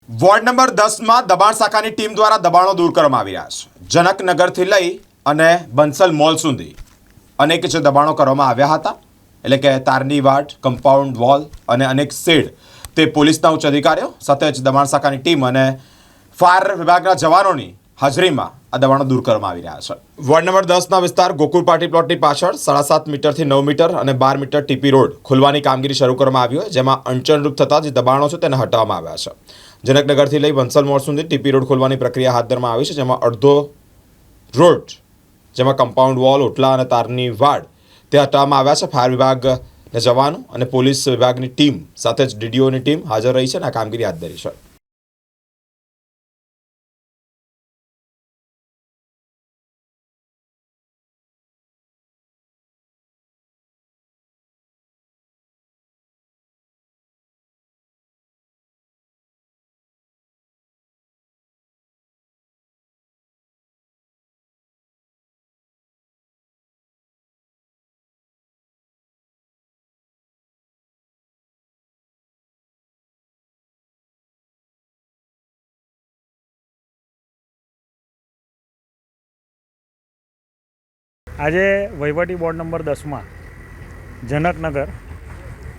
Ward number 10માં દબાણ શાખાની team દ્વારા દબાણો દૂર કરવામાં આવી રહ્યા છે। જનકનગરથી લઈ અને બંસલ મોલ સુધી અનેક જે દબાણો કરવામાં આવ્યા હતા, એટલે કે તારની વાડ, કમ્પાઉન્ડ વોલ અને અનેક શેડ, તે પોલીસના ઉચ્ચ અધિકારીઓ સાથે જ દબાણ શાખાની ટીમ અને ફાયર વિભાગના જવાનોની હાજરીમાં આ દબાણો દૂર કરવામાં આવી રહ્યા છે। વોર્ડ નંબર 10ના વિસ્તાર ગોકુળ પાર્ટી પ્લોટની પાછળ 7.5 મીટરથી 9 મીટર અને 12 મીટર ટીપી રોડ ખોલવાની કામગીરી શરૂ કરવામાં આવી હોય, જેમાં અડચણરૂપ થતા જે દબાણો છે તેને હટાવવામાં આવ્યા છે। જનકનગરથી લઈ બંસલ મોલ સુધી ટીપી રોડ ખોલવાની પ્રક્રિયા હાથ ધરવામાં આવી છે, જેમાં અડધો રોડ, જેમાં કમ્પાઉન્ડ વોલ, ઓટલા અને તારની વાડ તે હટાવવામાં આવ્યા છે। ફાયર વિભાગના જવાનો અને પોલીસ વિભાગની ટીમ સાથે જ ડીડીઓની ટીમ હાજર રહી છે અને આ કામગીરી હાથ ધરી છે। આજે વહીવટી board number 10માં Janaknagar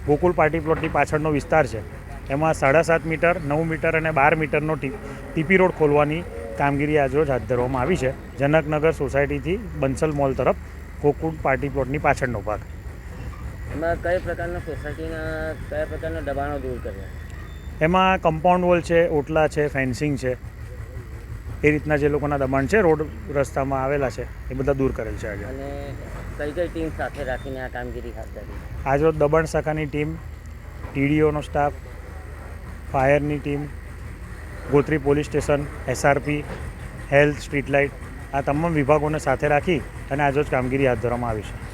Gokul party પ્લોટની પાછળનો વિસ્તાર છે, એમાં 7.5 મીટર, 9 મીટર અને 12 મીટરનો ટીપી રોડ ખોલવાની કામગીરી આજરોજ હાથ ધરવામાં આવી છે। જનકનગર સોસાયટીથી બંસલ મોલ તરફ ગોકુળ પાર્ટી પ્લોટની પાછળનો ભાગ। એમાં કઈ પ્રકારના સોસાયટીના કયા પ્રકારના દબાણો દૂર કર્યા? એમાં કમ્પાઉન્ડ વોલ છે, ઓટલા છે, ફેન્સિંગ છે, એ રીતના જે લોકોના દબાણ છે રોડ રસ્તામાં આવેલા છે એ બધા દૂર કરેલ છે આજે। અને કઈ કઈ ટીમ સાથે રાખીને આ કામગીરી હાથ ધરી? આજરોજ દબાણ શાખાની ટીમ, ટીડીઓનો સ્ટાફ, ફાયરની team, Gotri police station, SRP, health, street light, આ તમામ વિભાગોને સાથે રાખી અને આજરોજ કામગીરી હાથ ધરવામાં આવી છે।